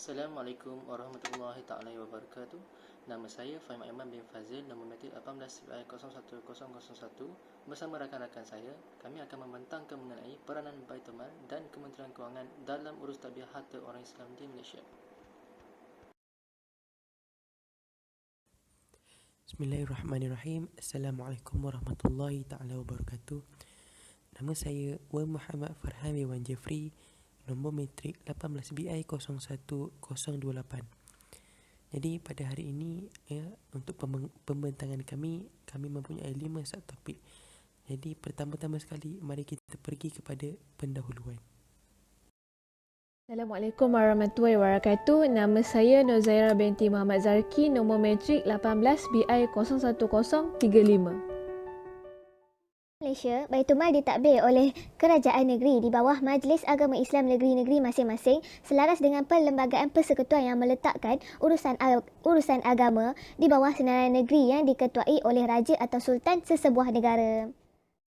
Assalamualaikum warahmatullahi taala wabarakatuh. Nama saya Fahim Aiman bin Fazil, nombor matrik 18/01/001. Bersama rakan-rakan saya, kami akan membentangkan mengenai peranan Baitul Mal dan Kementerian Kewangan dalam urus tadbir harta orang Islam di Malaysia. Bismillahirrahmanirrahim. Assalamualaikum warahmatullahi taala wabarakatuh. Nama saya Wan Muhammad Farhan Wan Jeffrey, nombor matrik 18BI01028. Jadi pada hari ini untuk pembentangan kami mempunyai 5 subtopik. Jadi pertama-tama sekali mari kita pergi kepada pendahuluan. Assalamualaikum warahmatullahi wabarakatuh. Nama saya Nozaira binti Muhammad Zarki, nombor matrik 18BI01035. Malaysia, Baitul Mal ditadbir oleh kerajaan negeri di bawah Majlis Agama Islam Negeri-Negeri masing-masing selaras dengan Perlembagaan Persekutuan yang meletakkan urusan agama di bawah senarai negeri yang diketuai oleh Raja atau Sultan sesebuah negara.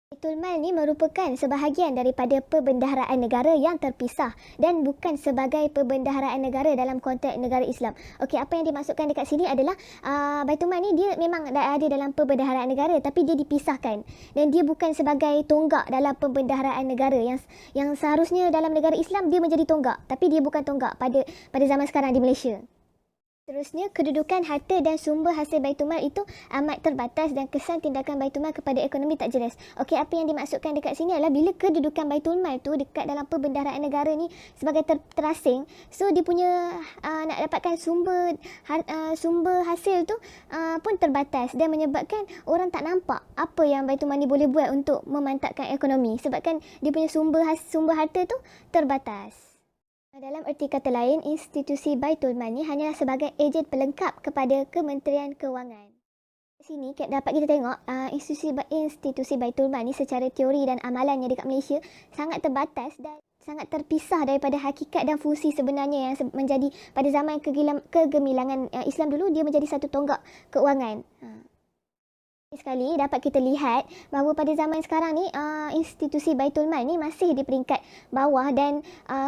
Baitul Mal ni merupakan sebahagian daripada perbendaharaan negara yang terpisah dan bukan sebagai perbendaharaan negara dalam konteks negara Islam. Okey, apa yang dimaksudkan dekat sini adalah Baitul Mal ni dia memang ada dalam perbendaharaan negara tapi dia dipisahkan dan dia bukan sebagai tonggak dalam perbendaharaan negara yang seharusnya dalam negara Islam dia menjadi tonggak, tapi dia bukan tonggak pada zaman sekarang di Malaysia. Seterusnya, kedudukan harta dan sumber hasil Baitul Mal itu amat terbatas dan kesan tindakan Baitul Mal kepada ekonomi tak jelas. Okey, apa yang dimaksudkan dekat sini adalah bila kedudukan Baitul Mal tu dekat dalam perbendaharaan negara ni sebagai terasing, so dia punya nak dapatkan sumber hasil tu pun terbatas dan menyebabkan orang tak nampak apa yang Baitul Mal ni boleh buat untuk memantapkan ekonomi sebabkan dia punya sumber harta tu terbatas. Dalam erti kata lain, institusi Baitul Mal ni hanyalah sebagai ejen pelengkap kepada Kementerian Kewangan. Di sini dapat kita tengok institusi Baitul Mal ni secara teori dan amalannya dekat Malaysia sangat terbatas dan sangat terpisah daripada hakikat dan fungsi sebenarnya yang menjadi pada zaman kegemilangan Islam dulu dia menjadi satu tonggak keuangan. Sekali dapat kita lihat bahawa pada zaman sekarang ni institusi Baitul Mal ni masih di peringkat bawah dan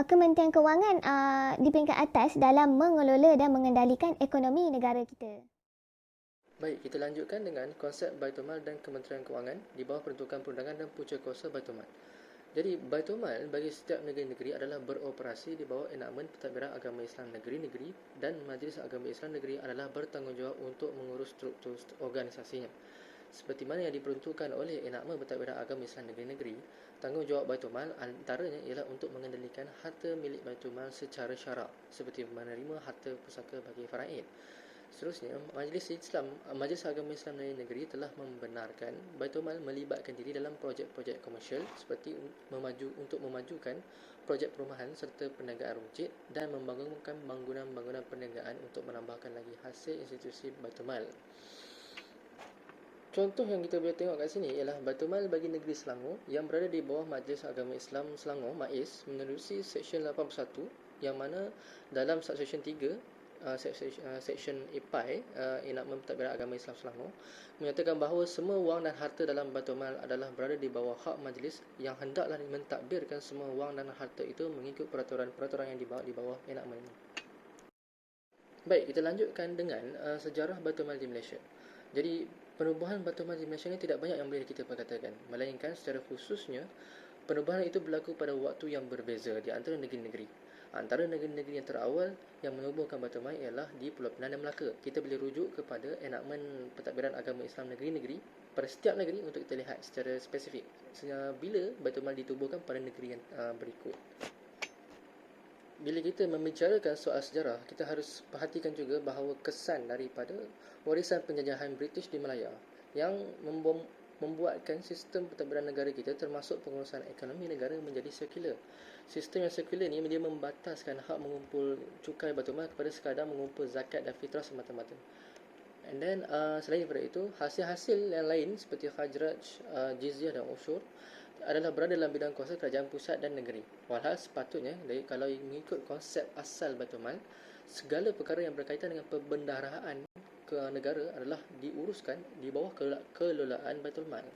Kementerian Kewangan di peringkat atas dalam mengelola dan mengendalikan ekonomi negara kita. Baik, kita lanjutkan dengan konsep Baitul Mal dan Kementerian Kewangan di bawah peruntukan perundangan dan punca kuasa Baitul Mal. Jadi, Baitul Mal bagi setiap negeri-negeri adalah beroperasi di bawah enakmen Pentadbiran Agama Islam Negeri-Negeri dan Majlis Agama Islam Negeri adalah bertanggungjawab untuk mengurus struktur organisasinya. Seperti mana yang diperuntukkan oleh enakmen Pentadbiran Agama Islam Negeri-Negeri, tanggungjawab Baitul Mal antaranya ialah untuk mengendalikan harta milik Baitul Mal secara syarak, seperti menerima harta pusaka bagi faraid. Seterusnya, Majlis Agama Islam Negeri telah membenarkan Baitul Mal melibatkan diri dalam projek-projek komersial seperti untuk memajukan projek perumahan serta perniagaan rumcit dan membangunkan bangunan-bangunan perniagaan untuk menambahkan lagi hasil institusi Baitul Mal. Contoh yang kita boleh tengok kat sini ialah Baitul Mal bagi negeri Selangor yang berada di bawah Majlis Agama Islam Selangor MAIS menerusi Seksyen 81 yang mana dalam Subseksyen 3 Seksyen IPAI Enakmen Pentadbiran Agama Islam Selangor menyatakan bahawa semua wang dan harta dalam Baitul Mal adalah berada di bawah hak majlis yang hendaklah mentadbirkan semua wang dan harta itu mengikut peraturan yang dibawa di bawah enakmen ini. Baik, kita lanjutkan dengan sejarah Baitul Mal di Malaysia. Jadi, penubuhan Baitul Mal di Malaysia ini tidak banyak yang boleh kita perkatakan, melainkan secara khususnya penubuhan itu berlaku pada waktu yang berbeza di antara negeri-negeri. Antara negeri-negeri yang terawal yang menubuhkan Baitul Mal ialah di Pulau Pinang dan Melaka. Kita boleh rujuk kepada enakmen Pentadbiran Agama Islam Negeri-Negeri pada setiap negeri untuk kita lihat secara spesifik bila Baitul Mal ditubuhkan pada negeri yang berikut. Bila kita membicarakan soal sejarah, kita harus perhatikan juga bahawa kesan daripada warisan penjajahan British di Malaya yang membuatkan sistem pentadbiran negara kita termasuk pengurusan ekonomi negara menjadi sekular. Sistem yang sekular ni dia membataskan hak mengumpul cukai Baitul Mal kepada sekadar mengumpul zakat dan fitrah semata-mata. And then selain daripada itu, hasil-hasil yang lain seperti khajraj, jizyah dan usyur adalah berada dalam bidang kuasa kerajaan pusat dan negeri. Walhal sepatutnya kalau mengikut konsep asal Baitul Mal, segala perkara yang berkaitan dengan perbendaharaan ke negara adalah diuruskan di bawah kelolaan Baitul Mal.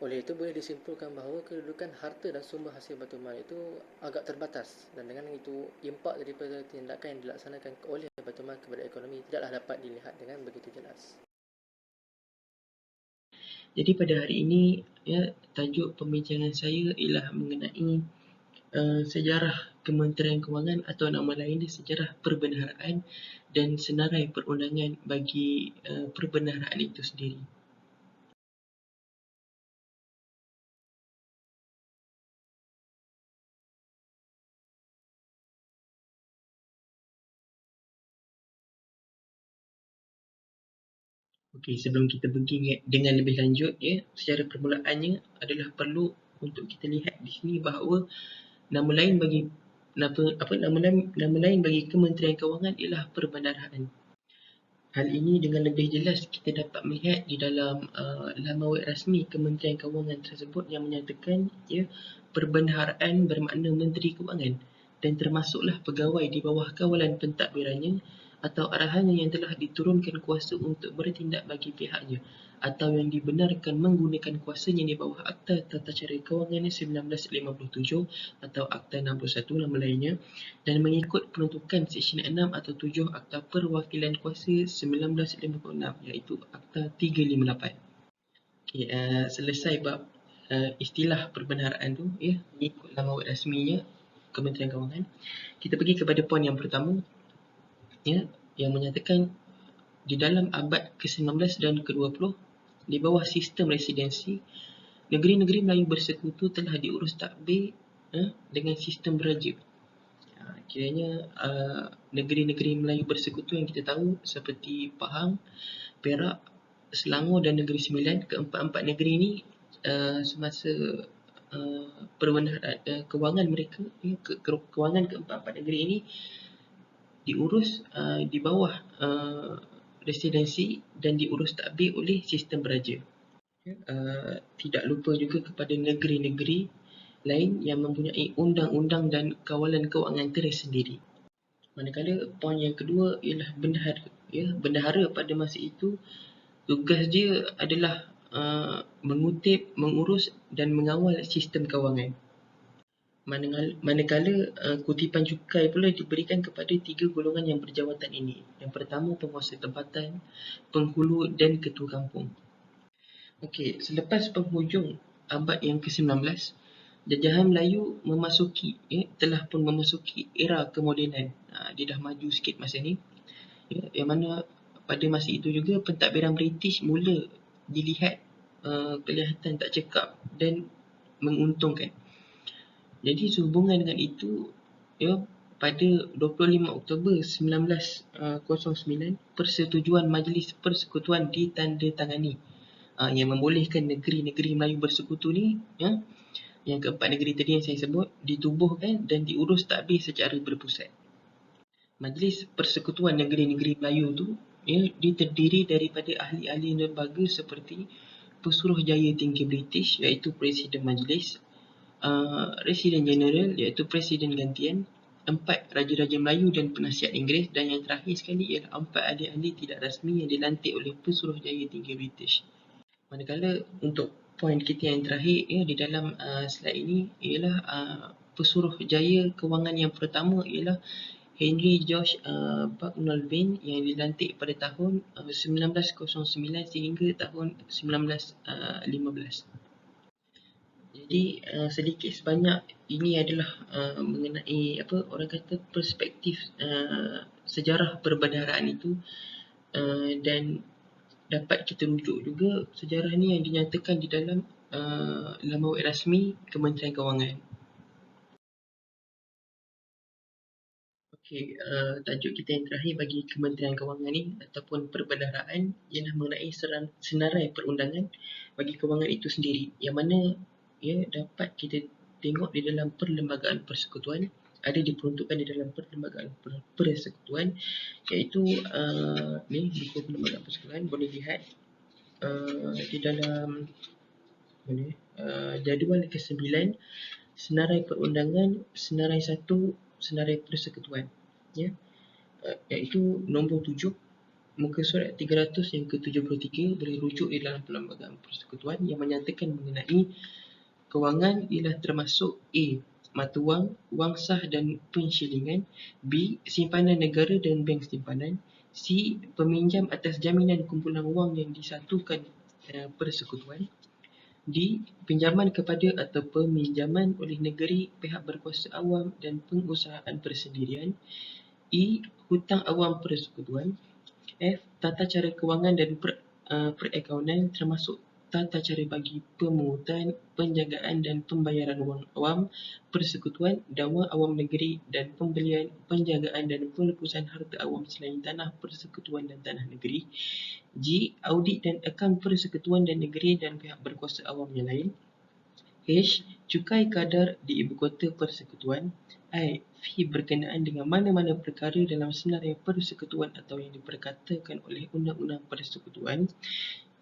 Oleh itu boleh disimpulkan bahawa kedudukan harta dan sumber hasil Baitul Mal itu agak terbatas, dan dengan itu impak daripada tindakan yang dilaksanakan oleh Baitul Mal kepada ekonomi tidaklah dapat dilihat dengan begitu jelas. Jadi pada hari ini tajuk pembincangan saya ialah mengenai sejarah Kementerian Kewangan atau nama lain dia sejarah perbendaharaan dan senarai perundangan bagi perbendaharaan itu sendiri. Okey, sebelum kita pergi dengan lebih lanjut secara permulaannya adalah perlu untuk kita lihat di sini bahawa nama lain bagi nama lain bagi Kementerian Kewangan ialah perbendaharaan. Hal ini dengan lebih jelas kita dapat melihat di dalam laman web rasmi Kementerian Kewangan tersebut yang menyatakan perbendaharaan bermakna Menteri Kewangan dan termasuklah pegawai di bawah kawalan pentadbirannya atau arahannya yang telah diturunkan kuasa untuk bertindak bagi pihaknya atau yang dibenarkan menggunakan kuasanya di bawah Akta Tata Cara Kewangan 1957 atau Akta 61 nama lainnya dan mengikut peruntukan Seksyen 6 atau 7 Akta Perwakilan Kuasa 1956 iaitu Akta 358. Okay, selesai bab istilah perbendaharaan tu mengikut laman web rasminya Kementerian Kewangan. Kita pergi kepada poin yang pertama yang menyatakan di dalam abad ke-19 dan ke-20 di bawah sistem residensi, negeri-negeri Melayu bersekutu telah diurus takbir dengan sistem beraja. Kiranya negeri-negeri Melayu bersekutu yang kita tahu seperti Pahang, Perak, Selangor dan Negeri Sembilan, keempat-empat negeri ini semasa perbendaharaan kewangan mereka, kewangan keempat-empat negeri ini diurus di bawah residensi dan diurus takbir oleh sistem beraja. Tidak lupa juga kepada negeri-negeri lain yang mempunyai undang-undang dan kawalan kewangan tersendiri. Manakala poin yang kedua ialah bendahara. Bendahara pada masa itu tugas dia adalah mengutip, mengurus dan mengawal sistem kewangan. Manakala kutipan cukai pula diberikan kepada tiga golongan yang berjawatan ini. Yang pertama penguasa tempatan, penghulu dan ketua kampung. Okey, selepas penghujung abad yang ke-19, jajahan Melayu telah pun memasuki era kemodenan. Dia dah maju sikit masa ni. Yang mana pada masa itu juga pentadbiran British mula dilihat kelihatan tak cekap dan menguntungkan. Jadi sehubungan dengan itu, pada 25 Oktober 1909, Persetujuan Majlis Persekutuan ditandatangani yang membolehkan negeri-negeri Melayu bersekutu ni, yang keempat negeri tadi yang saya sebut, ditubuhkan dan diurus takbir secara berpusat. Majlis Persekutuan Negeri-Negeri Melayu tu, dia terdiri daripada ahli-ahli lembaga seperti Pesuruhjaya Tinggi British iaitu Presiden Majlis, Residen Jeneral iaitu Presiden Gantian, 4 Raja-Raja Melayu dan Penasihat Inggeris, dan yang terakhir sekali ialah 4 ahli-ahli tidak rasmi yang dilantik oleh Pesuruhjaya Tinggi British. Manakala untuk poin kita yang terakhir di dalam slide ini ialah Pesuruhjaya Kewangan yang pertama ialah Henry George Bucknell Bain yang dilantik pada tahun 1909 sehingga tahun 1915. Jadi sedikit sebanyak ini adalah mengenai orang kata perspektif sejarah perbendaharaan itu, dan dapat kita rujuk juga sejarah ni yang dinyatakan di dalam laman web rasmi Kementerian Kewangan. Okey, tajuk kita yang terakhir bagi Kementerian Kewangan ni ataupun perbendaharaan ialah mengenai senarai perundangan bagi kewangan itu sendiri, yang mana dapat kita tengok di dalam perlembagaan persekutuan, ada diperuntukkan di dalam perlembagaan persekutuan, iaitu ni buku perlembagaan persekutuan boleh lihat di dalam jadual ke-9 senarai perundangan senarai 1 senarai persekutuan, iaitu nombor 7 muka surat 300 yang ke-73 boleh rujuk di dalam Perlembagaan Persekutuan yang menyatakan mengenai kewangan ialah termasuk A. mata wang, wang sah dan pensyilingan, B. simpanan negara dan bank simpanan, C. peminjam atas jaminan kumpulan wang yang disatukan persekutuan, D. pinjaman kepada atau peminjaman oleh negeri, pihak berkuasa awam dan pengusahaan persendirian, E. hutang awam persekutuan, F. tata cara kewangan dan perakaunan termasuk tata cara bagi pemungutan, penjagaan dan pembayaran wang awam persekutuan, dakwa awam negeri dan pembelian, penjagaan dan pelepasan harta awam selain tanah persekutuan dan tanah negeri. G. audit dan akaun persekutuan dan negeri dan pihak berkuasa awam yang lain. H. cukai kadar di ibu kota persekutuan. I. fee berkenaan dengan mana-mana perkara dalam senarai persekutuan atau yang diperkatakan oleh undang-undang persekutuan.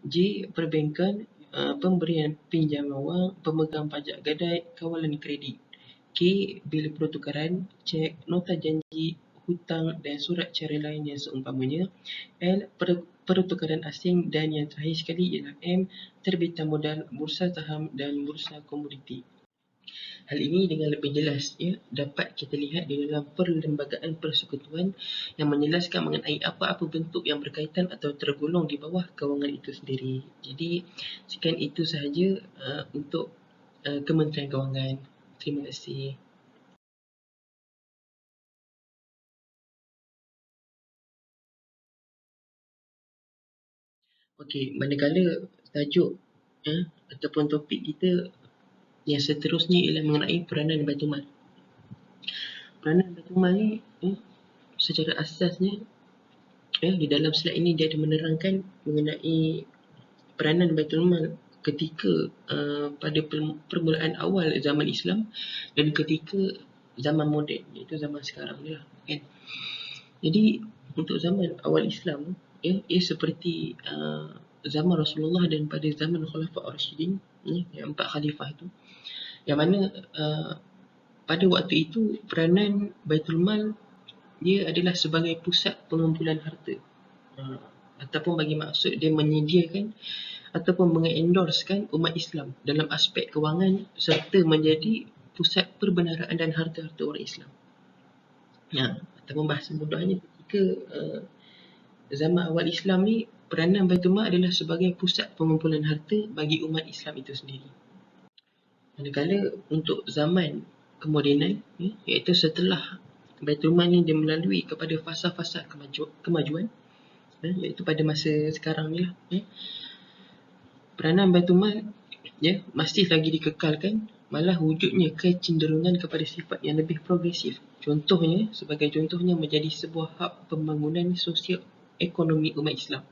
J. perbankan, pemberian pinjaman wang, pemegang pajak gadai, kawalan kredit. K. bil pertukaran, cek, nota janji, hutang dan surat cara lain yang seumpamanya. L. pertukaran asing dan yang terakhir sekali ialah M. terbitan modal, bursa saham dan bursa komoditi. Hal ini dengan lebih jelas dapat kita lihat di dalam Perlembagaan Persekutuan yang menjelaskan mengenai apa-apa bentuk yang berkaitan atau tergolong di bawah kewangan itu sendiri. Jadi sekian itu sahaja untuk Kementerian Kewangan. Terima kasih. Okey, manakala tajuk ataupun topik kita yang seterusnya ialah mengenai peranan Baitul Mal. Peranan Baitul Mal ni secara asasnya di dalam slide ini dia ada menerangkan mengenai peranan Baitul Mal ketika pada permulaan awal zaman Islam dan ketika zaman moden, iaitu zaman sekarang ni lah kan. Jadi untuk zaman awal Islam ia seperti zaman Rasulullah dan pada zaman Khulafa Ar-Rasyidin, yang 4 khalifah itu, yang mana pada waktu itu peranan Baitul Mal dia adalah sebagai pusat pengumpulan harta, ataupun bagi maksud dia menyediakan ataupun mengendorsekan umat Islam dalam aspek kewangan serta menjadi pusat perbendaharaan dan harta-harta orang Islam. Ataupun bahasa mudahnya ketika zaman awal Islam ni, peranan Baitul Mal adalah sebagai pusat pengumpulan harta bagi umat Islam itu sendiri. Manakala untuk zaman kemodenan, iaitu setelah Baitul Mal ni dia melalui kepada fasa-fasa kemajuan, iaitu pada masa sekarang ni lah, peranan Baitul Mal masih lagi dikekalkan, malah wujudnya kecenderungan kepada sifat yang lebih progresif. Sebagai contohnya menjadi sebuah hub pembangunan sosial ekonomi umat Islam.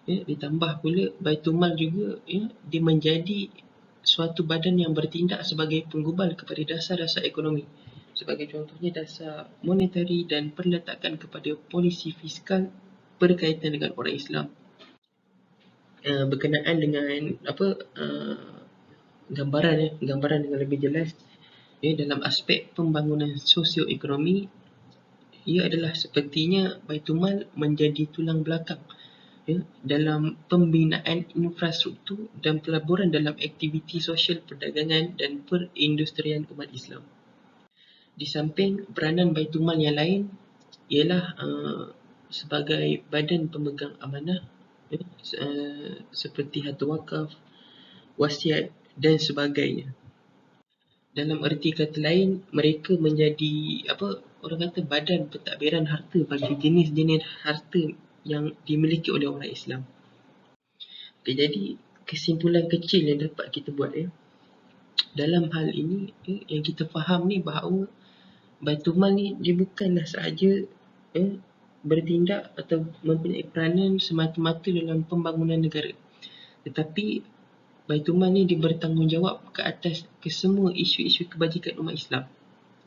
Ditambah pula Baitul Mal juga dia menjadi suatu badan yang bertindak sebagai penggubal kepada dasar-dasar ekonomi. Sebagai contohnya dasar monetari dan perletakan kepada polisi fiskal berkaitan dengan orang Islam. Berkenaan dengan gambaran dengan lebih jelas dalam aspek pembangunan sosioekonomi, ia adalah sepertinya Baitul Mal menjadi tulang belakang dalam pembinaan infrastruktur dan pelaburan dalam aktiviti sosial perdagangan dan perindustrian umat Islam. Di samping peranan Baitul Mal yang lain ialah sebagai badan pemegang amanah seperti harta wakaf, wasiat dan sebagainya. Dalam erti kata lain, mereka menjadi badan pentadbiran harta bagi jenis-jenis harta yang dimiliki oleh orang Islam. Jadi kesimpulan kecil yang dapat kita buat dalam hal ini, yang kita faham ni bahawa Baitul Mal ni dia bukanlah sahaja bertindak atau mempunyai peranan semata-mata dalam pembangunan negara, tetapi Baitul Mal ni dia bertanggungjawab ke atas kesemua isu-isu kebajikan umat Islam.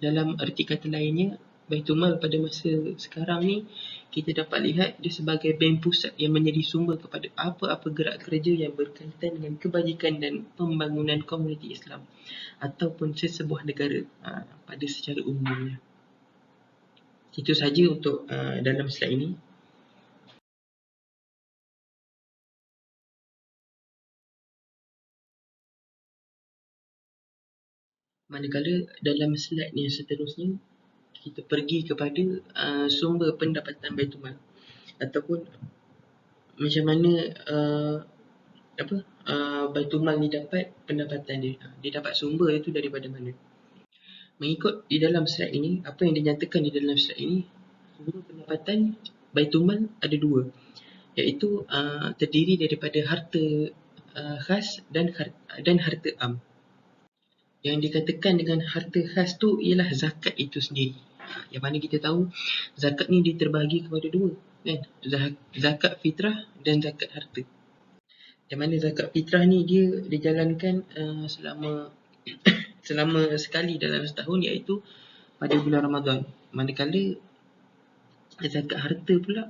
Dalam erti kata lainnya, Baitul Mal pada masa sekarang ni kita dapat lihat dia sebagai bank pusat yang menjadi sumber kepada apa-apa gerak kerja yang berkaitan dengan kebajikan dan pembangunan komuniti Islam ataupun sesebuah negara pada secara umumnya. Itu saja untuk dalam slide ini. Manakala dalam slide yang seterusnya kita pergi kepada sumber pendapatan Baitul Mal ataupun macam mana Baitul Mal ni dapat pendapatan dia. Dia dapat sumber itu daripada mana? Mengikut di dalam slide ini, apa yang dinyatakan di dalam slide ini, sumber pendapatan Baitul Mal ada dua, iaitu terdiri daripada harta khas dan harta am. Yang dikatakan dengan harta khas tu ialah zakat itu sendiri. Yang mana kita tahu zakat ni diterbahagi kepada dua, kan? Zakat fitrah dan zakat harta. Yang mana zakat fitrah ni dia dijalankan selama sekali dalam setahun, iaitu pada bulan Ramadan. Manakala zakat harta pula,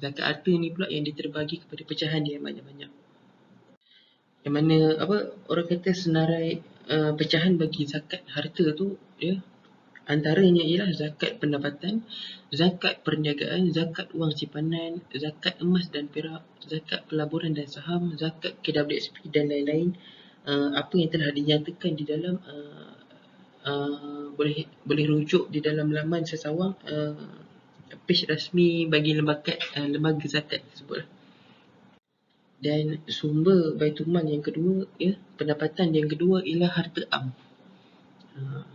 zakat harta ni pula yang diterbahagi kepada pecahan dia yang banyak-banyak. Yang mana orang kata senarai pecahan bagi zakat harta tu, ya, antaranya ialah zakat pendapatan, zakat perniagaan, zakat wang simpanan, zakat emas dan perak, zakat pelaburan dan saham, zakat KWSP dan lain-lain. Apa yang telah dinyatakan di dalam boleh rujuk di dalam laman Sesawang, page rasmi bagi lembaga zakat tersebut. Dan sumber Baitul Mal yang kedua, ya, pendapatan yang kedua ialah harta am.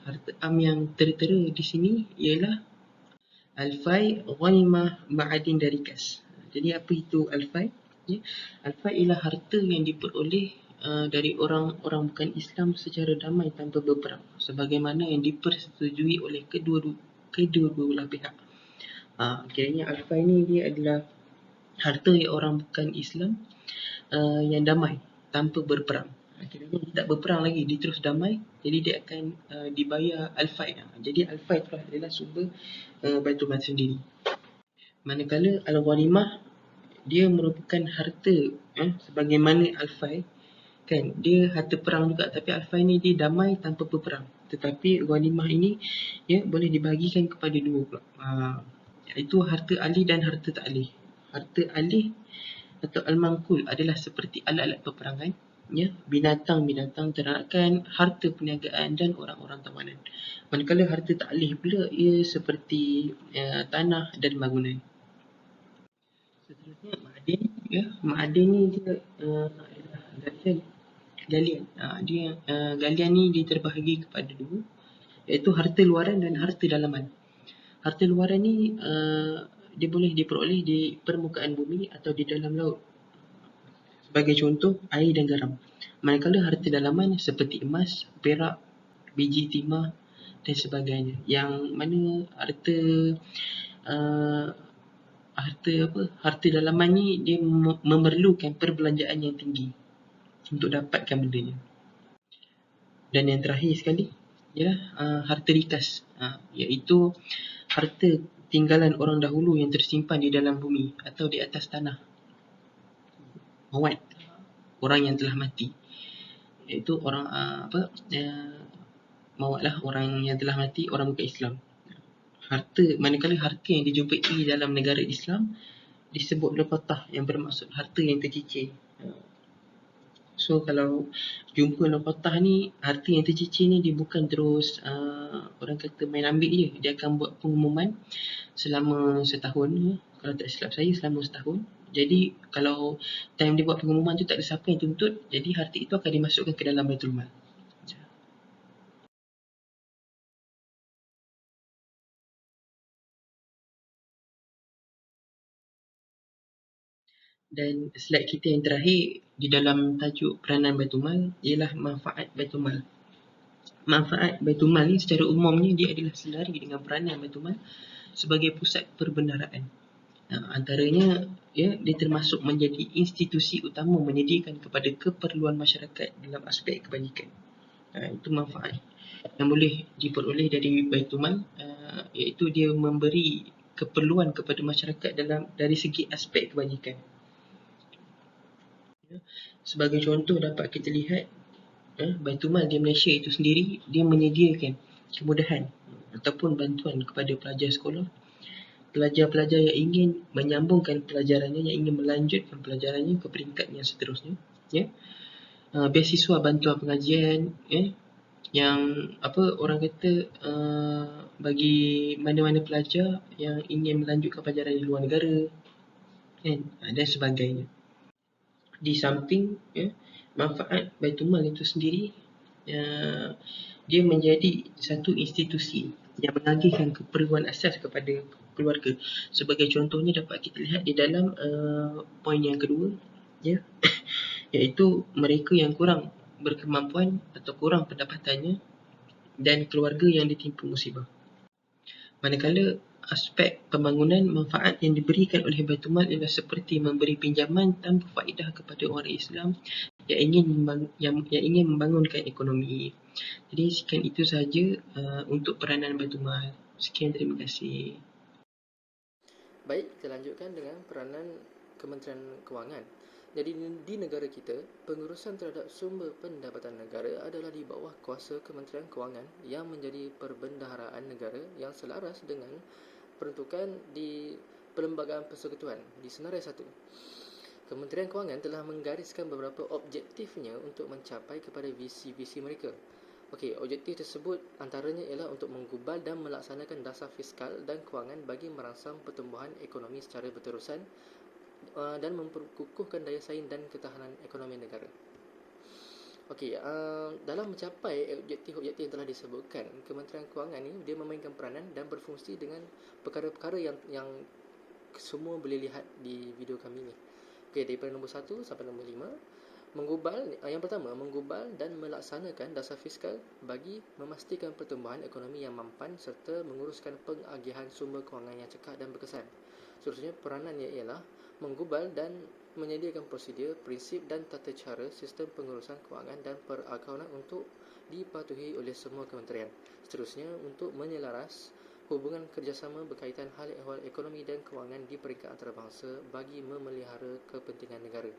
Harta am yang tertera di sini ialah Al-Fai, Ghanimah, Ma'adin dari kas. Jadi apa itu Al-Fai? Ya, Al-Fai ialah harta yang diperoleh dari orang-orang bukan Islam secara damai tanpa berperang, sebagaimana yang dipersetujui oleh kedua belah pihak. Kiranya Al-Fai ni dia adalah harta yang orang bukan Islam yang damai tanpa berperang. Kiranya dia tak berperang lagi, dia terus damai, jadi dia akan dibayar Al-Fai. Jadi Al-Fai itu adalah sumber Baitul Mal sendiri. Manakala Al-Ghanimah dia merupakan harta sebagaimana Al-Fai, kan, dia harta perang juga, tapi Al-Fai ni dia damai tanpa berperang. Tetapi Ghanimah ini, ya, boleh dibagikan kepada dua pula, iaitu harta alih dan harta tak alih. Harta alih atau al-mangkul adalah seperti alat-alat peperangan, ya, binatang-binatang ternakan, harta perniagaan dan orang-orang tawanan. Manakala harta tak alih pula ia seperti tanah dan bangunan. Seterusnya ma'adin, ya, ma'adin ni dia adalah galian. Galian ni diterbahagi kepada dua, iaitu harta luaran dan harta dalaman. Harta luaran ni dia boleh diperoleh di permukaan bumi atau di dalam laut. Sebagai contoh, air dan garam. Manakala harta dalaman seperti emas, perak, biji timah dan sebagainya. Yang mana harta dalaman ni dia memerlukan perbelanjaan yang tinggi untuk dapatkan bendanya. Dan yang terakhir sekali ialah harta rikas, iaitu harta tinggalan orang dahulu yang tersimpan di dalam bumi atau di atas tanah. Mawat, orang yang telah mati, iaitu orang mawatlah orang yang telah mati, orang bukan Islam. Manakala harta yang dijumpai dalam negara Islam disebut luqatah, yang bermaksud harta yang tercicir. So kalau jumpa luqatah ni, harta yang tercicir ni, dia bukan terus orang kata main ambil je. Dia akan buat pengumuman selama setahun, kalau tak silap saya selama setahun. Jadi kalau time dia buat pengumuman tu tak ada siapa yang tuntut, jadi harta itu akan dimasukkan ke dalam Baitul Mal. Dan slide kita yang terakhir di dalam tajuk peranan Baitul Mal ialah manfaat Baitul Mal. Manfaat Baitul Mal ni secara umumnya dia adalah selari dengan peranan Baitul Mal sebagai pusat perbendaharaan. Antaranya, ya, dia termasuk menjadi institusi utama menyediakan kepada keperluan masyarakat dalam aspek kebajikan. Itu manfaat yang boleh diperoleh dari Baitul Mal, iaitu dia memberi keperluan kepada masyarakat dari segi aspek kebajikan. Sebagai contoh dapat kita lihat, Baitul Mal di Malaysia itu sendiri dia menyediakan kemudahan ataupun bantuan kepada pelajar sekolah, pelajar-pelajar yang ingin menyambungkan pelajarannya, yang ingin melanjutkan pelajarannya ke peringkat yang seterusnya, ya. Beasiswa bantuan pengajian, yang orang kata bagi mana-mana pelajar yang ingin melanjutkan pelajaran di luar negara kan, dan sebagainya. Di samping manfaat Baitulmal itu sendiri, dia menjadi satu institusi yang menagihkan keperluan asas kepada keluarga. Sebagai contohnya dapat kita lihat di dalam poin yang kedua, iaitu mereka yang kurang berkemampuan atau kurang pendapatannya dan keluarga yang ditimpa musibah. Manakala aspek pembangunan manfaat yang diberikan oleh Baitulmal ialah seperti memberi pinjaman tanpa faedah kepada orang Islam yang ingin membangunkan ekonomi. Jadi sekian itu sahaja untuk peranan Baitulmal. Sekian, terima kasih. Baik, kita lanjutkan dengan peranan Kementerian Kewangan. Jadi di negara kita, pengurusan terhadap sumber pendapatan negara adalah di bawah kuasa Kementerian Kewangan yang menjadi perbendaharaan negara yang selaras dengan peruntukan di Perlembagaan Persekutuan di Senarai 1. Kementerian Kewangan telah menggariskan beberapa objektifnya untuk mencapai kepada visi-visi mereka. Okey, objektif tersebut antaranya ialah untuk menggubal dan melaksanakan dasar fiskal dan kewangan bagi merangsang pertumbuhan ekonomi secara berterusan dan memperkukuhkan daya saing dan ketahanan ekonomi negara. Okey, dalam mencapai objektif-objektif yang telah disebutkan, Kementerian Kewangan ni dia memainkan peranan dan berfungsi dengan perkara-perkara yang semua boleh lihat di video kami ni. Okey, daripada nombor 1 sampai nombor 5. Yang pertama, menggubal dan melaksanakan dasar fiskal bagi memastikan pertumbuhan ekonomi yang mampan serta menguruskan pengagihan sumber kewangan yang cekap dan berkesan. Seterusnya, peranannya ialah menggubal dan menyediakan prosedur, prinsip dan tata cara sistem pengurusan kewangan dan perakaunan untuk dipatuhi oleh semua kementerian. Seterusnya, untuk menyelaras hubungan kerjasama berkaitan hal ehwal ekonomi dan kewangan di peringkat antarabangsa bagi memelihara kepentingan negara.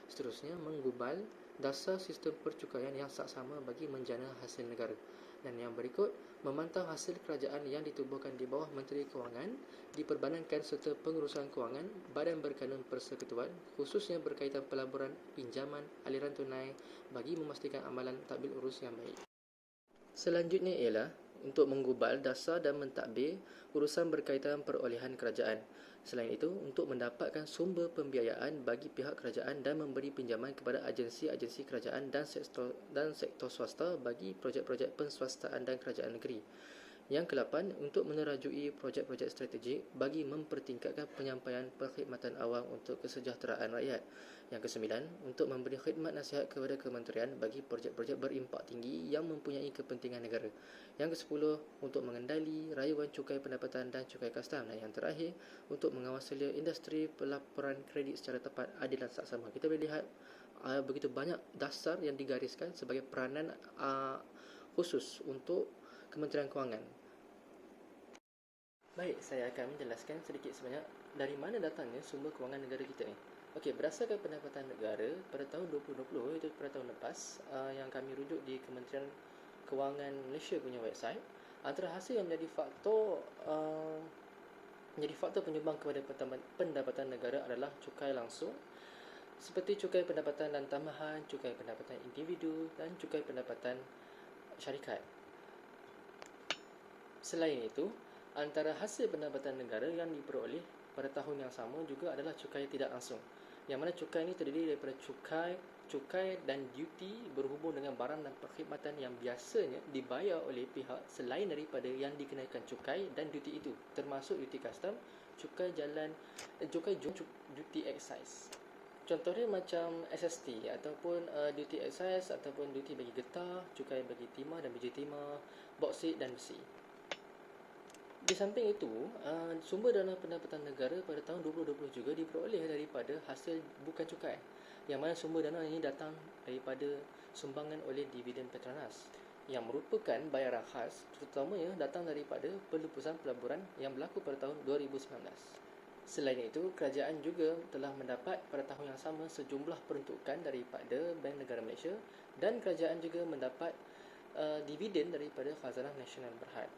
Seterusnya, menggubal dasar sistem percukaian yang saksama bagi menjana hasil negara. Dan yang berikut, memantau hasil kerajaan yang ditubuhkan di bawah Menteri Kewangan, diperbanankan serta pengurusan kewangan Badan Berkanun Persekutuan, khususnya berkaitan pelaburan, pinjaman, aliran tunai bagi memastikan amalan tadbir urus yang baik. Selanjutnya ialah untuk menggubal dasar dan mentadbir urusan berkaitan perolehan kerajaan. Selain itu, untuk mendapatkan sumber pembiayaan bagi pihak kerajaan dan memberi pinjaman kepada agensi-agensi kerajaan dan sektor swasta bagi projek-projek penswastaan dan kerajaan negeri. Yang ke-8, untuk menerajui projek-projek strategik bagi mempertingkatkan penyampaian perkhidmatan awam untuk kesejahteraan rakyat. Yang ke-9, untuk memberi khidmat nasihat kepada kementerian bagi projek-projek berimpak tinggi yang mempunyai kepentingan negara. Yang ke-10, untuk mengendali rayuan cukai pendapatan dan cukai kastam. Dan yang terakhir, untuk mengawasi industri pelaporan kredit secara tepat, adil dan saksama. Kita boleh lihat begitu banyak dasar yang digariskan sebagai peranan khusus untuk Kementerian Kewangan. Baik, saya akan menjelaskan sedikit sebanyak dari mana datangnya sumber kewangan negara kita ni. Okey, berdasarkan pendapatan negara pada tahun 2020, itu pada tahun lepas, yang kami rujuk di Kementerian Kewangan Malaysia punya website, antara hasil yang menjadi faktor penyumbang kepada pendapatan negara adalah cukai langsung seperti cukai pendapatan dan tambahan, cukai pendapatan individu dan cukai pendapatan syarikat. Selain itu, antara hasil pendapatan negara yang diperoleh pada tahun yang sama juga adalah cukai tidak langsung. Yang mana cukai ini terdiri daripada cukai dan duty berhubung dengan barang dan perkhidmatan yang biasanya dibayar oleh pihak selain daripada yang dikenakan cukai dan duty itu, termasuk duty custom, cukai jalan, duty excise. Contohnya macam SST ataupun duty excise ataupun duty bagi getah, cukai bagi timah dan biji timah, boksit dan besi. Di samping itu, sumber dana pendapatan negara pada tahun 2020 juga diperoleh daripada hasil bukan cukai, yang mana sumber dana ini datang daripada sumbangan oleh dividen Petronas yang merupakan bayaran khas, terutamanya datang daripada pelupusan pelaburan yang berlaku pada tahun 2019. Selain itu, kerajaan juga telah mendapat pada tahun yang sama sejumlah peruntukan daripada Bank Negara Malaysia dan kerajaan juga mendapat dividen daripada Khazanah Nasional Berhad.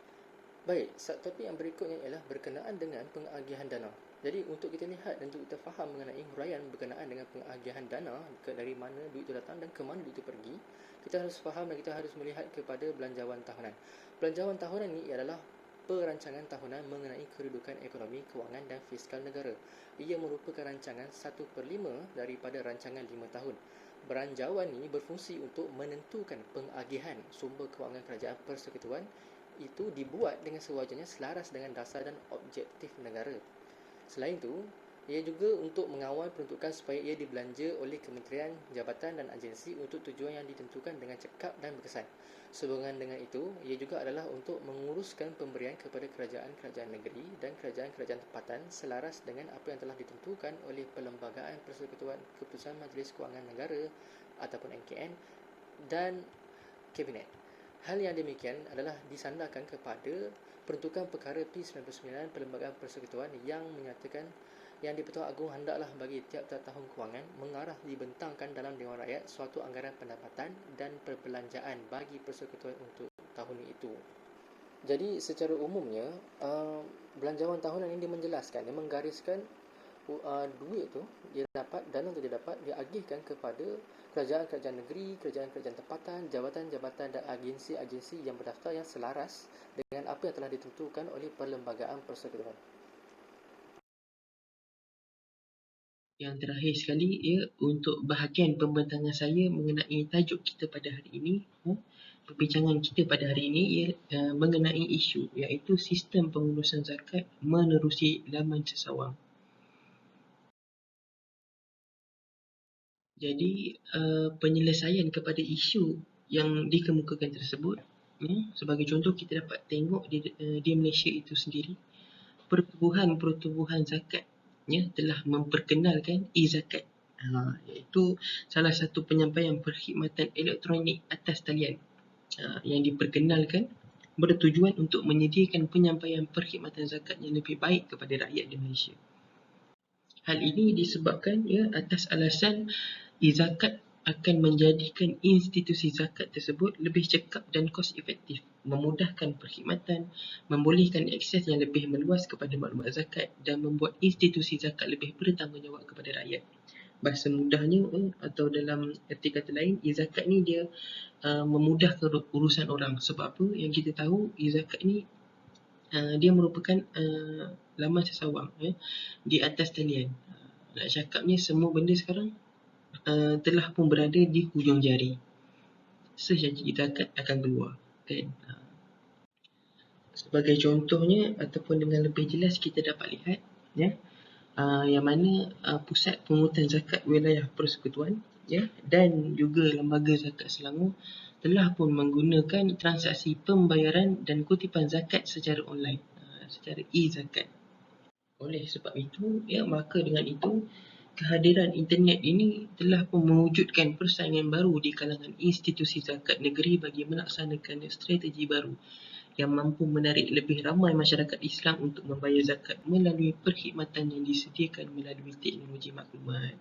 Baik, subtopik yang berikutnya ialah berkenaan dengan pengagihan dana. Jadi untuk kita lihat dan untuk kita faham mengenai huraian berkenaan dengan pengagihan dana, dari mana duit itu datang dan ke mana duit itu pergi, kita harus faham dan kita harus melihat kepada belanjawan tahunan. Belanjawan tahunan ini adalah perancangan tahunan mengenai kedudukan ekonomi, kewangan dan fiskal negara. Ia merupakan rancangan 1/5 daripada rancangan 5 tahun. Belanjawan ini berfungsi untuk menentukan pengagihan sumber kewangan kerajaan persekutuan itu dibuat dengan sewajarnya selaras dengan dasar dan objektif negara. Selain itu, ia juga untuk mengawal peruntukan supaya ia dibelanja oleh kementerian, jabatan dan agensi untuk tujuan yang ditentukan dengan cekap dan berkesan. Sehubungan dengan itu, ia juga adalah untuk menguruskan pemberian kepada kerajaan-kerajaan negeri dan kerajaan-kerajaan tempatan selaras dengan apa yang telah ditentukan oleh Perlembagaan Persekutuan Keputusan Majlis Kewangan Negara ataupun MKN dan Kabinet. Hal yang demikian adalah disandarkan kepada peruntukan perkara P99 Perlembagaan Persekutuan yang menyatakan yang di-Pertuan Agong hendaklah bagi tiap-tiap tahun kewangan mengarah dibentangkan dalam Dewan Rakyat suatu anggaran pendapatan dan perbelanjaan bagi persekutuan untuk tahun itu. Jadi secara umumnya belanjawan tahunan ini menjelaskan, dia menggariskan duit tu dia dapat, dana tu dia dapat diagihkan kepada kerajaan-kerajaan negeri, kerajaan-kerajaan tempatan, jabatan-jabatan dan agensi-agensi yang berdaftar yang selaras dengan apa yang telah ditentukan oleh Perlembagaan Persekutuan. Yang terakhir sekali, untuk bahagian pembentangan saya mengenai tajuk kita pada hari ini, perbincangan kita pada hari ini mengenai isu iaitu sistem pengurusan zakat menerusi laman sesawang. Jadi penyelesaian kepada isu yang dikemukakan tersebut, sebagai contoh kita dapat tengok di Malaysia itu sendiri, pertubuhan zakat telah memperkenalkan e-zakat, iaitu salah satu penyampaian perkhidmatan elektronik atas talian yang diperkenalkan bertujuan untuk menyediakan penyampaian perkhidmatan zakat yang lebih baik kepada rakyat di Malaysia. Hal ini disebabkan atas alasan e-zakat akan menjadikan institusi zakat tersebut lebih cekap dan kos efektif, memudahkan perkhidmatan, membolehkan akses yang lebih meluas kepada maklumat zakat dan membuat institusi zakat lebih bertanggungjawab kepada rakyat. Bahasa mudahnya atau dalam erti kata lain, e-zakat ni dia memudahkan urusan orang. Sebab apa? Yang kita tahu e-zakat ni dia merupakan laman sesawang di atas talian. Nak cakapnya semua benda sekarang telah pun berada di hujung jari. Sesaja zakat akan keluar, kan? Sebagai contohnya ataupun dengan lebih jelas kita dapat lihat yang mana pusat pungutan zakat wilayah persekutuan dan juga lembaga zakat Selangor telah pun menggunakan transaksi pembayaran dan kutipan zakat secara online, secara e-zakat. Oleh sebab itu, maka dengan itu kehadiran internet ini telah pun mewujudkan persaingan baru di kalangan institusi zakat negeri bagi melaksanakan strategi baru yang mampu menarik lebih ramai masyarakat Islam untuk membayar zakat melalui perkhidmatan yang disediakan melalui teknologi maklumat.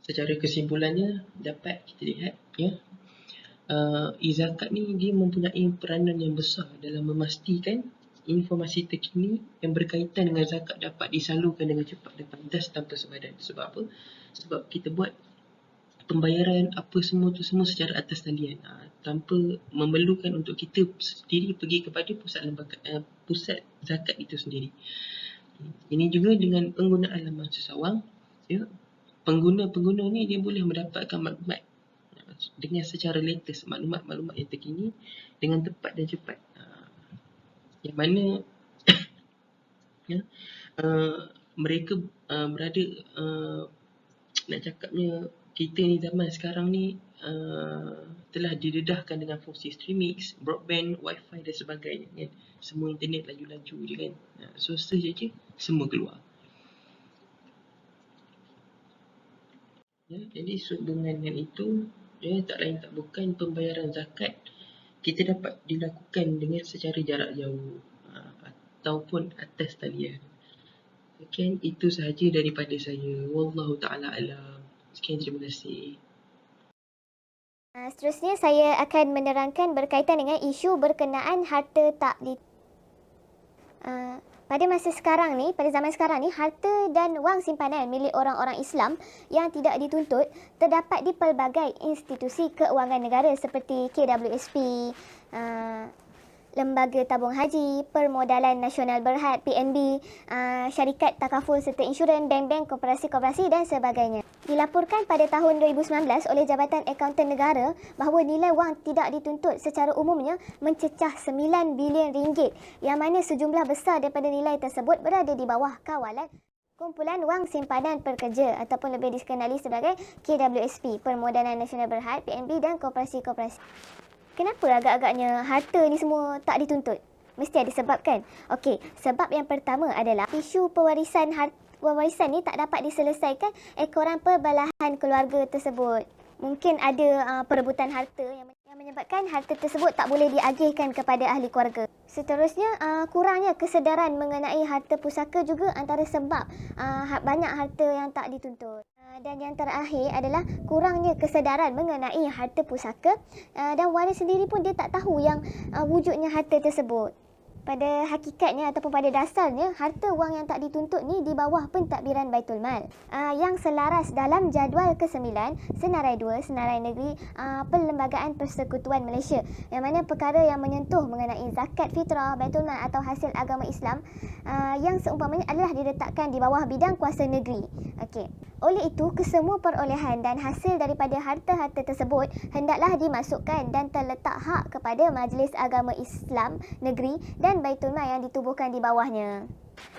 Secara kesimpulannya, dapat kita lihat e-zakat ni dia mempunyai peranan yang besar dalam memastikan informasi terkini yang berkaitan dengan zakat dapat disalurkan dengan cepat dan pantas tanpa sebadan. Sebab apa? Sebab kita buat pembayaran apa semua secara atas talian, tanpa memerlukan untuk kita sendiri pergi kepada pusat zakat itu sendiri. Ini juga dengan penggunaan laman sesawang, pengguna-pengguna ni dia boleh mendapatkan maklumat dengan secara latest, maklumat-maklumat yang terkini dengan tepat dan cepat. Yang mana mereka berada, nak cakapnya kita ni zaman sekarang ni telah didedahkan dengan fungsi streaming, broadband, wifi dan sebagainya, kan? Semua internet laju-laju je, kan? So saja semua keluar. Jadi sehubungan dengan itu, tak lain tak bukan pembayaran zakat kita dapat dilakukan dengan secara jarak jauh ataupun atas talian. Sekian, itu sahaja daripada saya. Wallahu ta'ala alam. Sekian, terima kasih. Seterusnya saya akan menerangkan berkaitan dengan isu berkenaan harta tak Pada masa sekarang ni, pada zaman sekarang ni, harta dan wang simpanan milik orang-orang Islam yang tidak dituntut terdapat di pelbagai institusi keuangan negara seperti KWSP, Lembaga Tabung Haji, Permodalan Nasional Berhad (PNB), syarikat takaful serta insurans, bank-bank, koperasi-koperasi dan sebagainya. Dilaporkan pada tahun 2019 oleh Jabatan Akaunten Negara bahawa nilai wang tidak dituntut secara umumnya mencecah 9 bilion ringgit, yang mana sejumlah besar daripada nilai tersebut berada di bawah kawalan Kumpulan Wang Simpanan Pekerja ataupun lebih dikenali sebagai KWSP, Permodalan Nasional Berhad (PNB) dan koperasi-koperasi. Kenapa agak-agaknya harta ni semua tak dituntut? Mesti ada sebab kan? Okey, sebab yang pertama adalah isu pewarisan ni tak dapat diselesaikan ekoran perbalahan keluarga tersebut. Mungkin ada perebutan harta yang menyebabkan harta tersebut tak boleh diagihkan kepada ahli keluarga. Seterusnya, kurangnya kesedaran mengenai harta pusaka juga antara sebab banyak harta yang tak dituntut. Dan yang terakhir adalah kurangnya kesedaran mengenai harta pusaka, dan waris sendiri pun dia tak tahu yang wujudnya harta tersebut. Pada hakikatnya ataupun pada dasarnya, harta wang yang tak dituntut ni di bawah pentadbiran Baitul Mal yang selaras dalam jadual ke-9 Senarai 2 Senarai Negeri Perlembagaan Persekutuan Malaysia, yang mana perkara yang menyentuh mengenai zakat fitrah, Baitul Mal atau hasil agama Islam yang seumpamanya adalah diletakkan di bawah bidang kuasa negeri. Okey. Oleh itu, kesemua perolehan dan hasil daripada harta-harta tersebut hendaklah dimasukkan dan terletak hak kepada Majlis Agama Islam Negeri dan Baitul Mal yang ditubuhkan di bawahnya.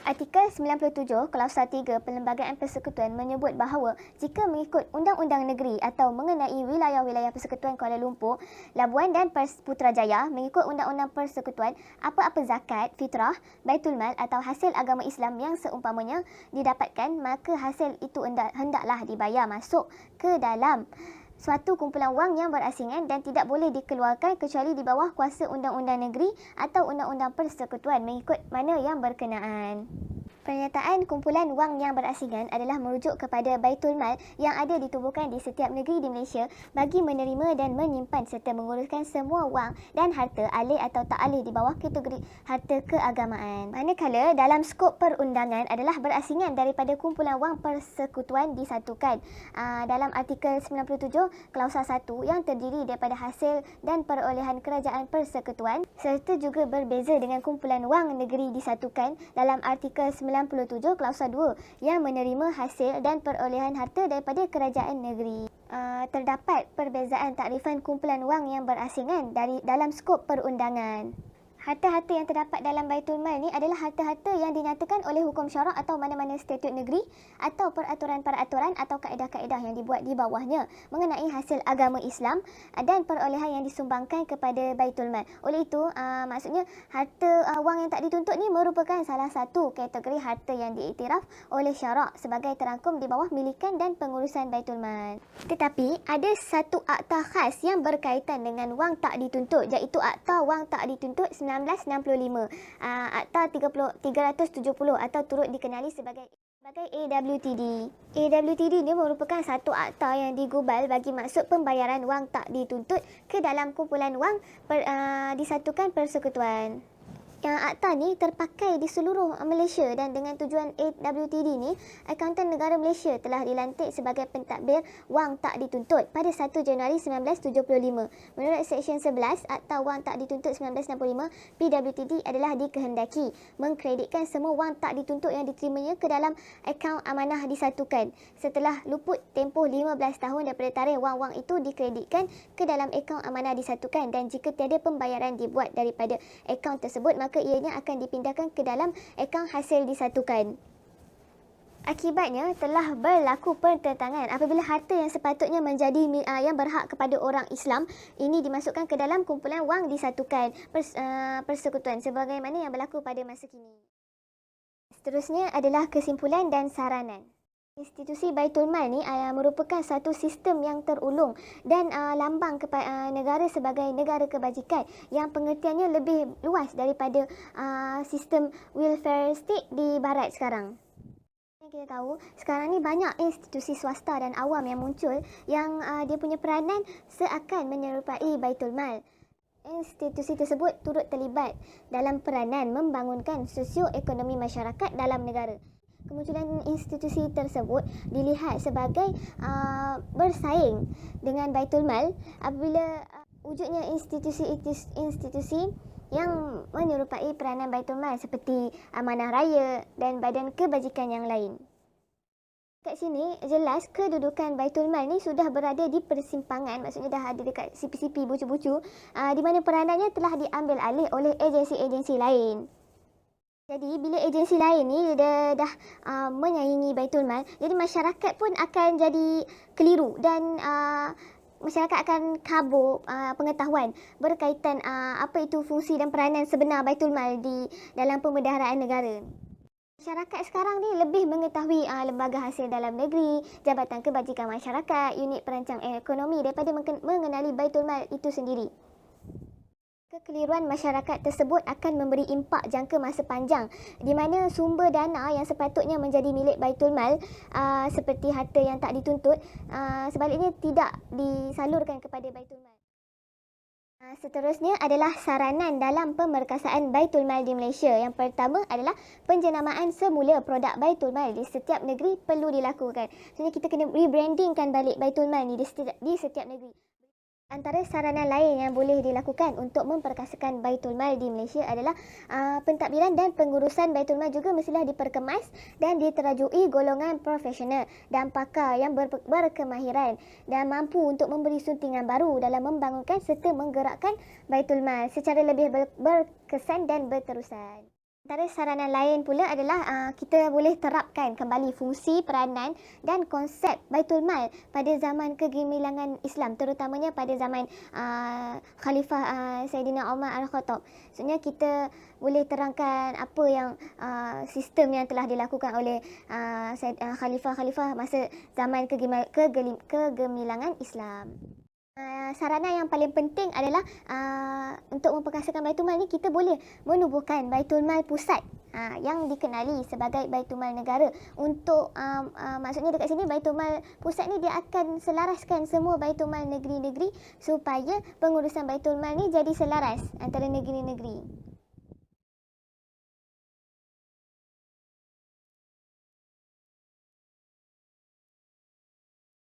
Artikel 97 Klausa 3 Perlembagaan Persekutuan menyebut bahawa jika mengikut Undang-Undang Negeri atau mengenai wilayah-wilayah Persekutuan Kuala Lumpur, Labuan dan Putrajaya, mengikut Undang-Undang Persekutuan, apa-apa zakat, fitrah, Baitul Mal atau hasil agama Islam yang seumpamanya didapatkan, maka hasil itu hendaklah dibayar masuk ke dalam suatu kumpulan wang yang berasingan dan tidak boleh dikeluarkan kecuali di bawah kuasa undang-undang negeri atau undang-undang persekutuan mengikut mana yang berkenaan. Pernyataan kumpulan wang yang berasingan adalah merujuk kepada Baitul Mal yang ada ditubuhkan di setiap negeri di Malaysia bagi menerima dan menyimpan serta menguruskan semua wang dan harta alih atau tak alih di bawah kategori harta keagamaan. Manakala dalam skop perundangan adalah berasingan daripada kumpulan wang persekutuan disatukan dalam artikel 97 Klausa 1 yang terdiri daripada hasil dan perolehan kerajaan persekutuan, serta juga berbeza dengan kumpulan wang negeri disatukan dalam artikel 97 Klausa 2 yang menerima hasil dan perolehan harta daripada kerajaan negeri. Terdapat perbezaan takrifan kumpulan wang yang berasingan dalam skop perundangan. Harta-harta yang terdapat dalam Baitul Mal ni adalah harta-harta yang dinyatakan oleh hukum syarak atau mana-mana statut negeri atau peraturan-peraturan atau kaedah-kaedah yang dibuat di bawahnya mengenai hasil agama Islam dan perolehan yang disumbangkan kepada Baitul Mal. Oleh itu, maksudnya harta wang yang tak dituntut ni merupakan salah satu kategori harta yang diiktiraf oleh syarak sebagai terangkum di bawah milikan dan pengurusan Baitul Mal. Tetapi ada satu akta khas yang berkaitan dengan wang tak dituntut, iaitu Akta Wang Tak Dituntut 1965, Akta 370 atau turut dikenali sebagai AWTD. AWTD ni merupakan satu akta yang digubal bagi maksud pembayaran wang tak dituntut ke dalam kumpulan wang disatukan persekutuan. Yang akta ni terpakai di seluruh Malaysia dan dengan tujuan AWTD ni, Akaunten Negara Malaysia telah dilantik sebagai pentadbir wang tak dituntut pada 1 Januari 1975. Menurut Seksyen 11 Akta Wang Tak Dituntut 1965, PWTD adalah dikehendaki mengkreditkan semua wang tak dituntut yang diterimanya ke dalam akaun amanah disatukan setelah luput tempoh 15 tahun daripada tarikh wang-wang itu dikreditkan ke dalam akaun amanah disatukan, dan jika tiada pembayaran dibuat daripada akaun tersebut, maka ianya akan dipindahkan ke dalam akaun hasil disatukan. Akibatnya telah berlaku pertentangan apabila harta yang sepatutnya menjadi yang berhak kepada orang Islam ini dimasukkan ke dalam kumpulan wang disatukan persekutuan sebagaimana yang berlaku pada masa kini. Seterusnya adalah kesimpulan dan saranan. Institusi Baitul Mal ni merupakan satu sistem yang terulung dan lambang negara sebagai negara kebajikan yang pengertiannya lebih luas daripada sistem welfare state di barat sekarang. Kita tahu sekarang ni banyak institusi swasta dan awam yang muncul yang dia punya peranan seakan menyerupai Baitul Mal. Institusi tersebut turut terlibat dalam peranan membangunkan sosioekonomi masyarakat dalam negara. Kemunculan institusi tersebut dilihat sebagai bersaing dengan Baitul Mal apabila wujudnya institusi yang menyerupai peranan Baitul Mal seperti Amanah Raya dan badan kebajikan yang lain. Kat sini jelas kedudukan Baitul Mal ni sudah berada di persimpangan, maksudnya dah ada dekat sipi-sipi bucu-bucu di mana peranannya telah diambil alih oleh agensi-agensi lain. Jadi bila agensi lain ni dah menyaingi Baitul Mal, jadi masyarakat pun akan jadi keliru dan masyarakat akan kabur pengetahuan berkaitan apa itu fungsi dan peranan sebenar Baitul Mal di dalam pembendaharaan negara. Masyarakat sekarang ni lebih mengetahui lembaga hasil dalam negeri, Jabatan Kebajikan Masyarakat, unit perancang ekonomi daripada mengenali Baitul Mal itu sendiri. Kekeliruan masyarakat tersebut akan memberi impak jangka masa panjang di mana sumber dana yang sepatutnya menjadi milik Baitul Mal seperti harta yang tak dituntut sebaliknya tidak disalurkan kepada Baitul Mal. Seterusnya adalah saranan dalam pemerkasaan Baitul Mal di Malaysia. Yang pertama adalah penjenamaan semula produk Baitul Mal di setiap negeri perlu dilakukan. Maksudnya kita kena rebrandingkan balik Baitul Mal ni di setiap negeri. Antara saranan lain yang boleh dilakukan untuk memperkasakan Baitul Mal di Malaysia adalah pentadbiran dan pengurusan Baitul Mal juga mestilah diperkemas dan diterajui golongan profesional dan pakar yang berkemahiran dan mampu untuk memberi suntingan baru dalam membangunkan serta menggerakkan Baitul Mal secara lebih berkesan dan berterusan. Antara saranan lain pula adalah kita boleh terapkan kembali fungsi, peranan dan konsep Baitul Mal pada zaman kegemilangan Islam, terutamanya pada zaman Khalifah Saidina Umar Al-Khattab. Maksudnya kita boleh terangkan apa yang sistem yang telah dilakukan oleh Khalifah-Khalifah masa zaman kegemilangan Islam. Saranan yang paling penting adalah untuk memperkasakan Baitul Mal ni kita boleh menubuhkan Baitul Mal pusat yang dikenali sebagai Baitul Mal negara. Untuk maksudnya dekat sini Baitul Mal pusat ni dia akan selaraskan semua Baitul Mal negeri-negeri supaya pengurusan Baitul Mal ni jadi selaras antara negeri-negeri.